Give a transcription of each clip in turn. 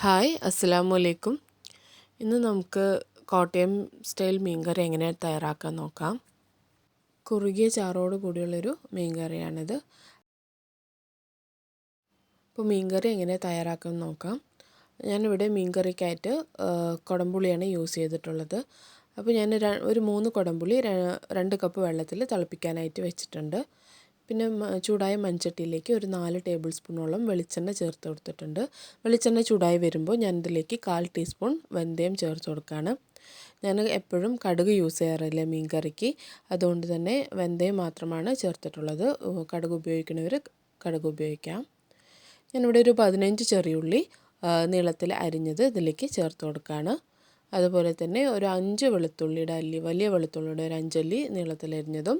Hi അസ്സലാമു അലൈക്കും. ഇന്ന് നമുക്ക് കോട്ടയം സ്റ്റൈൽ മീൻകറി എങ്ങനെ തയ്യാറാക്കാൻ നോക്കാം. കുറുകിയ ചാറോട് കൂടിയുള്ളൊരു മീൻകറിയാണിത്. അപ്പോൾ മീൻകറി എങ്ങനെ തയ്യാറാക്കാൻ നോക്കാം. ഞാനിവിടെ മീൻകറിക്കായിട്ട് കുടംപുളിയാണ് യൂസ് ചെയ്തിട്ടുള്ളത്. അപ്പോൾ ഞാൻ ഒരു 3 കുടംപുളി 2 കപ്പ് വെള്ളത്തിൽ തിളപ്പിക്കാനായിട്ട് വെച്ചിട്ടുണ്ട്. പിന്നെ ചൂടായ മൺചട്ടിയിലേക്ക് ഒരു 4 ടേബിൾ സ്പൂണോളം വെളിച്ചെണ്ണ ചേർത്ത് കൊടുത്തിട്ടുണ്ട്. വെളിച്ചെണ്ണ ചൂടായി വരുമ്പോൾ ഞാൻ ഇതിലേക്ക് 1/4 ടീസ്പൂൺ വെന്തയം ചേർത്ത് കൊടുക്കുകയാണ്. ഞാൻ എപ്പോഴും കടുക് യൂസ് ചെയ്യാറില്ല മീൻ കറിക്ക്, അതുകൊണ്ട് തന്നെ വെന്തയം മാത്രമാണ് ചേർത്തിട്ടുള്ളത്. കടുക് ഉപയോഗിക്കുന്നവർ കടുക് ഉപയോഗിക്കാം. ഞാനിവിടെ ഒരു 15 ചെറിയുള്ളി നീളത്തിൽ അരിഞ്ഞത് ഇതിലേക്ക് ചേർത്ത് കൊടുക്കുകയാണ്. അതുപോലെ തന്നെ ഒരു 5 വെളുത്തുള്ളിയുടെ അല്ലി, വലിയ വെളുത്തുള്ളിയുടെ ഒരു 5 അല്ലി നീളത്തിലരിഞ്ഞതും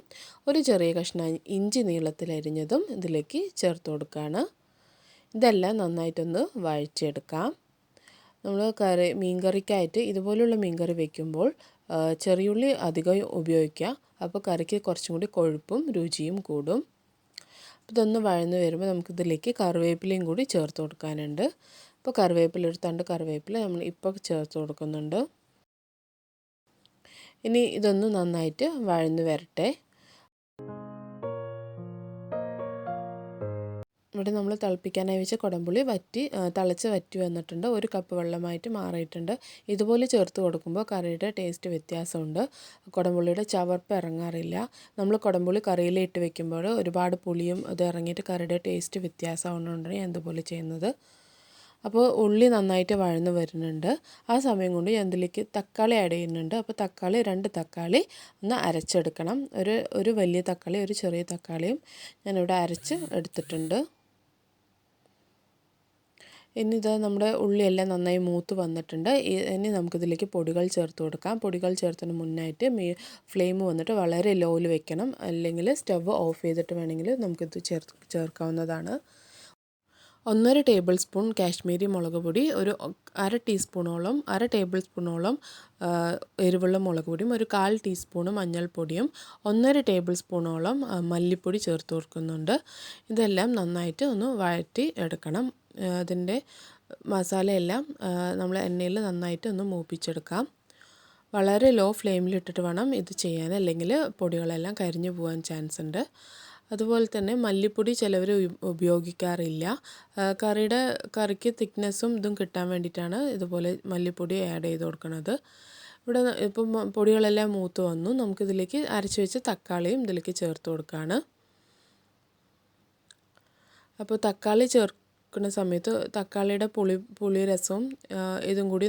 ഒരു ചെറിയ കഷ്ണം ഇഞ്ചി നീളത്തിലരിഞ്ഞതും ഇതിലേക്ക് ചേർത്ത് കൊടുക്കുകയാണ്. ഇതെല്ലാം നന്നായിട്ടൊന്ന് വഴറ്റിയെടുക്കാം. നമ്മൾ മീൻകറിക്കായിട്ട് ഇതുപോലുള്ള മീൻകറി വയ്ക്കുമ്പോൾ ചെറിയുള്ളി അധികം ഉപയോഗിക്കുക. അപ്പോൾ കറിക്ക് കുറച്ചും കൂടി കൊഴുപ്പും രുചിയും കൂടും. ഇതൊന്ന് വഴന്ന് വരുമ്പോൾ നമുക്കിതിലേക്ക് കറിവേപ്പിലയും കൂടി ചേർത്ത് കൊടുക്കാനുണ്ട്. ഇപ്പോൾ കറിവേപ്പില, ഒരു തണ്ട് കറിവേപ്പില നമ്മൾ ഇപ്പോൾ ചേർത്ത് കൊടുക്കുന്നുണ്ട്. ഇനി ഇതൊന്ന് നന്നായിട്ട് വഴന്ന് വരട്ടെ. ഇവിടെ നമ്മൾ തിളപ്പിക്കാനായി വെച്ച കുടംപുളി തിളച്ച് വറ്റി വന്നിട്ടുണ്ട്. 1 കപ്പ് വെള്ളമായിട്ട് മാറിയിട്ടുണ്ട്. ഇതുപോലെ ചേർത്ത് കൊടുക്കുമ്പോൾ കറിയുടെ ടേസ്റ്റ് വ്യത്യാസമുണ്ട്. കുടംപുളിയുടെ ചവർപ്പ് ഇറങ്ങാറില്ല. നമ്മൾ കുടംപുളി കറിയിൽ ഇട്ട് വെക്കുമ്പോൾ ഒരുപാട് പുളിയും അത് ഇറങ്ങിയിട്ട് കറിയുടെ ടേസ്റ്റ് വ്യത്യാസമാവുന്നതുകൊണ്ടാണ് ഞാൻ ഇതുപോലെ ചെയ്യുന്നത്. അപ്പോൾ ഉള്ളി നന്നായിട്ട് വഴന്ന് വരുന്നുണ്ട്. ആ സമയം കൊണ്ട് ഞാൻ ഇതിലേക്ക് തക്കാളി ആഡ് ചെയ്യുന്നുണ്ട്. അപ്പോൾ 2 തക്കാളി ഒന്ന് അരച്ചെടുക്കണം. ഒരു വലിയ തക്കാളി, ഒരു ചെറിയ തക്കാളിയും ഞാനിവിടെ അരച്ച് എടുത്തിട്ടുണ്ട്. ഇനി ഇതാ നമ്മുടെ ഉള്ളിയെല്ലാം നന്നായി മൂത്ത് വന്നിട്ടുണ്ട്. ഇനി നമുക്കിതിലേക്ക് പൊടികൾ ചേർത്ത് കൊടുക്കാം. പൊടികൾ ചേർത്തതിന് മുന്നായിട്ട് ഫ്ലെയിം വന്നിട്ട് വളരെ ലോയിൽ വെക്കണം. അല്ലെങ്കിൽ സ്റ്റവ് ഓഫ് ചെയ്തിട്ട് വേണമെങ്കിൽ നമുക്കിത് ചേർക്കാവുന്നതാണ്. 1.5 ടേബിൾ സ്പൂൺ കാശ്മീരി മുളക് പൊടി, ഒരു അര ടേബിൾ സ്പൂണോളം എരിവുള്ള മുളക് പൊടിയും, ഒരു 1/4 ടീസ്പൂൺ മഞ്ഞൾപ്പൊടിയും, 1.5 ടേബിൾ സ്പൂണോളം മല്ലിപ്പൊടി ചേർത്ത് കൊടുക്കുന്നുണ്ട്. ഇതെല്ലാം നന്നായിട്ട് ഒന്ന് വഴറ്റി എടുക്കണം. അതിൻ്റെ മസാലയെല്ലാം നമ്മൾ എണ്ണയിൽ നന്നായിട്ട് ഒന്ന് മൂപ്പിച്ചെടുക്കാം. വളരെ ലോ ഫ്ലെയിമിലിട്ടിട്ട് വേണം ഇത് ചെയ്യാൻ, അല്ലെങ്കിൽ പൊടികളെല്ലാം കരിഞ്ഞു പോകാൻ ചാൻസ് ഉണ്ട്. അതുപോലെ തന്നെ മല്ലിപ്പൊടി ചിലവർ ഉപയോഗിക്കാറില്ല. കറിക്ക് തിക്നെസ്സും ഇതും കിട്ടാൻ വേണ്ടിയിട്ടാണ് ഇതുപോലെ മല്ലിപ്പൊടി ആഡ് ചെയ്ത് കൊടുക്കുന്നത്. ഇവിടെ ഇപ്പം പൊടികളെല്ലാം മൂത്ത് വന്നു. നമുക്കിതിലേക്ക് അരച്ച് വെച്ച തക്കാളിയും ഇതിലേക്ക് ചേർത്ത് കൊടുക്കുകയാണ്. അപ്പോൾ തക്കാളി ചേർക്കുന്ന സമയത്ത് തക്കാളിയുടെ പുളി രസവും ഇതും കൂടി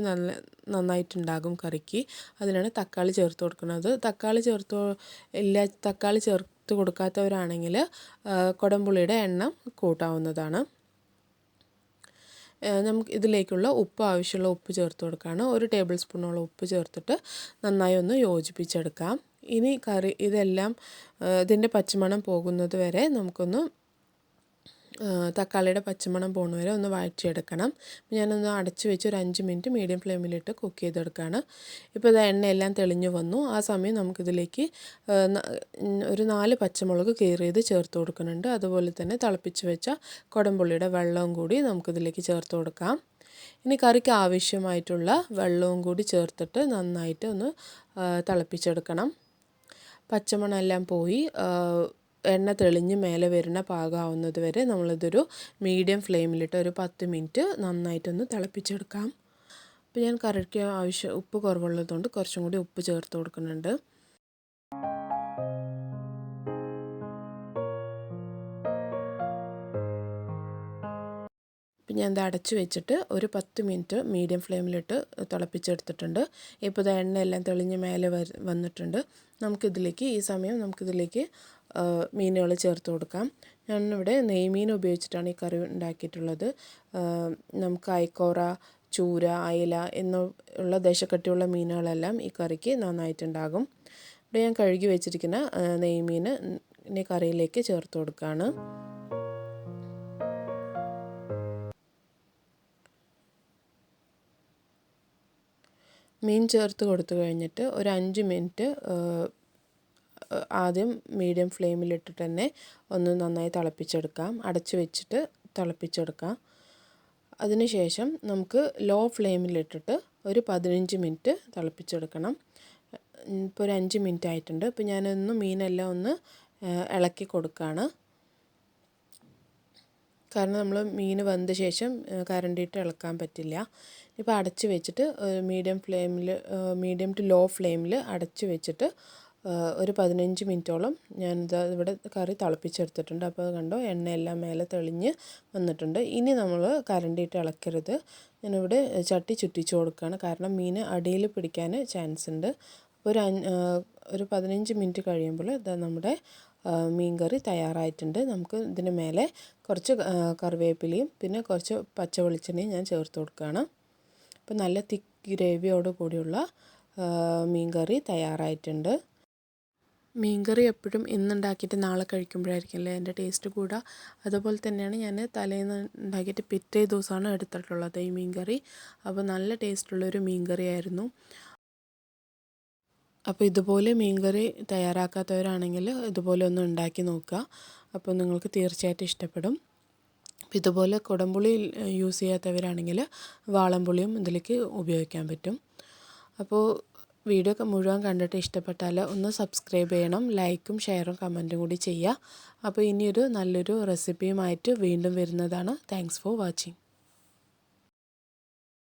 നന്നായിട്ടുണ്ടാകും കറിക്ക്. അതിനാണ് തക്കാളി ചേർത്ത് കൊടുക്കുന്നത്. തക്കാളി ചേർത്ത് കൊടുക്കാത്തവരാണെങ്കിൽ കുടംപുളിയുടെ എണ്ണം കൂട്ടാവുന്നതാണ്. നമുക്ക് ഇതിലേക്കുള്ള ആവശ്യമുള്ള ഉപ്പ് ചേർത്ത് കൊടുക്കുകയാണ്. 1 ടേബിൾ സ്പൂണോളം ഉപ്പ് ചേർത്തിട്ട് നന്നായി ഒന്ന് യോജിപ്പിച്ചെടുക്കാം. ഇനി ഇതെല്ലാം ഇതിൻ്റെ പച്ചമണം പോകുന്നത് വരെ നമുക്കൊന്ന് തക്കാളിയുടെ പച്ചമണം പോകുന്ന വരെ ഒന്ന് വഴറ്റിയെടുക്കണം. ഞാനൊന്ന് അടച്ച് വെച്ച് ഒരു 5 മിനിറ്റ് മീഡിയം ഫ്ലെയിമിലിട്ട് കുക്ക് ചെയ്തെടുക്കുകയാണ്. ഇപ്പോൾ ഇത് എണ്ണയെല്ലാം തെളിഞ്ഞു വന്നു. ആ സമയം നമുക്കിതിലേക്ക് ഒരു 4 പച്ചമുളക് കീറിയത് ചേർത്ത് കൊടുക്കുന്നുണ്ട്. അതുപോലെ തന്നെ തിളപ്പിച്ച് വെച്ച കുടംപുളിയുടെ വെള്ളവും കൂടി നമുക്കിതിലേക്ക് ചേർത്ത് കൊടുക്കാം. ഇനി കറിക്ക് ആവശ്യമായിട്ടുള്ള വെള്ളവും കൂടി ചേർത്തിട്ട് നന്നായിട്ട് ഒന്ന് തിളപ്പിച്ചെടുക്കണം. പച്ചമണമെല്ലാം പോയി എണ്ണ തെളിഞ്ഞ് മേലെ വരുന്ന പാകമാവുന്നത് വരെ നമ്മളിതൊരു മീഡിയം ഫ്ലെയിമിലിട്ട് ഒരു 10 മിനിറ്റ് നന്നായിട്ടൊന്ന് തിളപ്പിച്ചെടുക്കാം. അപ്പോൾ ഞാൻ കറിക്ക് ഉപ്പ് കുറവുള്ളതുകൊണ്ട് കുറച്ചും കൂടി ഉപ്പ് ചേർത്ത് കൊടുക്കുന്നുണ്ട്. ഇപ്പം ഞാൻ ഇത് അടച്ച് വെച്ചിട്ട് ഒരു 10 മിനിറ്റ് മീഡിയം ഫ്ലെയിമിലിട്ട് തിളപ്പിച്ചെടുത്തിട്ടുണ്ട്. ഇപ്പോൾ ഇത് എണ്ണയെല്ലാം തെളിഞ്ഞ് മേലെ വന്നിട്ടുണ്ട്. ഈ സമയം നമുക്കിതിലേക്ക് മീനുകൾ ചേർത്ത് കൊടുക്കാം. ഞാനിവിടെ നെയ്മീൻ ഉപയോഗിച്ചിട്ടാണ് ഈ കറി ഉണ്ടാക്കിയിട്ടുള്ളത്. നമുക്ക് അയക്കോറ, ചൂര, അയല എന്നുള്ള ദശക്കട്ടിയുള്ള മീനുകളെല്ലാം ഈ കറിക്ക് നന്നായിട്ടുണ്ടാകും. ഇവിടെ ഞാൻ കഴുകി വെച്ചിരിക്കുന്ന നെയ്മീൻ കറിയിലേക്ക് ചേർത്ത് കൊടുക്കുകയാണ്. മീൻ ചേർത്ത് കൊടുത്തു കഴിഞ്ഞിട്ട് ഒരു 5 മിനിറ്റ് ആദ്യം മീഡിയം ഫ്ലെയിമിലിട്ടിട്ട് തന്നെ ഒന്ന് നന്നായി തിളപ്പിച്ചെടുക്കാം. അടച്ച് വെച്ചിട്ട് തിളപ്പിച്ചെടുക്കാം. അതിനുശേഷം നമുക്ക് ലോ ഫ്ലെയിമിലിട്ടിട്ട് ഒരു 15 മിനിറ്റ് തിളപ്പിച്ചെടുക്കണം. ഇപ്പോൾ ഒരു 5 മിനിറ്റ് ആയിട്ടുണ്ട്. ഇപ്പോൾ ഞാനൊന്ന് മീനെല്ലാം ഒന്ന് ഇളക്കി കൊടുക്കുകയാണ്. കാരണം നമ്മൾ മീൻ വെന്ത ശേഷം കരണ്ടിയിട്ട് ഇളക്കാൻ പറ്റില്ല. ഇപ്പോൾ അടച്ച് വെച്ചിട്ട് മീഡിയം ടു ലോ ഫ്ലെയിമിൽ അടച്ച് വെച്ചിട്ട് ഒരു 15 മിനിറ്റോളം ഇവിടെ കറി തിളപ്പിച്ചെടുത്തിട്ടുണ്ട്. അപ്പോൾ അത് കണ്ടോ, എണ്ണയെല്ലാം മേലെ തെളിഞ്ഞ് വന്നിട്ടുണ്ട്. ഇനി നമ്മൾ കരണ്ടിയിട്ട് ഇളക്കരുത്. ഞാനിവിടെ ചട്ടി ചുറ്റിച്ച് കൊടുക്കുകയാണ്, കാരണം മീൻ അടിയിൽ പിടിക്കാൻ ചാൻസ് ഉണ്ട്. അപ്പോൾ ഒരു 15 മിനിറ്റ് കഴിയുമ്പോൾ ഇത് നമ്മുടെ മീൻ കറി തയ്യാറായിട്ടുണ്ട്. നമുക്ക് ഇതിന് മേലെ കുറച്ച് കറിവേപ്പിലയും പിന്നെ കുറച്ച് പച്ച വെളിച്ചെണ്ണയും ഞാൻ ചേർത്ത് കൊടുക്കുകയാണ്. അപ്പോൾ നല്ല തിക്ക് ഗ്രേവിയോട് കൂടിയുള്ള മീൻ കറി തയ്യാറായിട്ടുണ്ട്. മീൻ കറി എപ്പോഴും ഇന്നുണ്ടാക്കിയിട്ട് നാളെ കഴിക്കുമ്പോഴായിരിക്കുമല്ലേ അതിൻ്റെ ടേസ്റ്റ് കൂടുക. അതുപോലെ തന്നെയാണ് ഞാൻ തലേന്ന് ഉണ്ടാക്കിയിട്ട് പിറ്റേ ദിവസമാണ് എടുത്തിട്ടുള്ളത് ഈ മീൻ കറി. അപ്പോൾ നല്ല ടേസ്റ്റുള്ളൊരു മീൻ കറിയായിരുന്നു. അപ്പോൾ ഇതുപോലെ മീൻ കറി തയ്യാറാക്കാത്തവരാണെങ്കിൽ ഇതുപോലെ ഒന്ന് ഉണ്ടാക്കി നോക്കുക. അപ്പോൾ നിങ്ങൾക്ക് തീർച്ചയായിട്ടും ഇഷ്ടപ്പെടും. അപ്പോൾ ഇതുപോലെ കുടംപുളി യൂസ് ചെയ്യാത്തവരാണെങ്കിൽ വാളൻപുളിയും ഇതിലേക്ക് ഉപയോഗിക്കാൻ പറ്റും. അപ്പോൾ വീഡിയോ മുഴുവൻ കണ്ടിട്ട് ഇഷ്ടപ്പെട്ടാൽ ഒന്ന് സബ്സ്ക്രൈബ് ചെയ്യണം. ലൈക്കും ഷെയറും കമൻറ്റും കൂടി ചെയ്യുക. അപ്പോൾ ഇനിയൊരു നല്ലൊരു റെസിപ്പിയുമായിട്ട് വീണ്ടും വരുന്നതാണ്. Thanks for watching.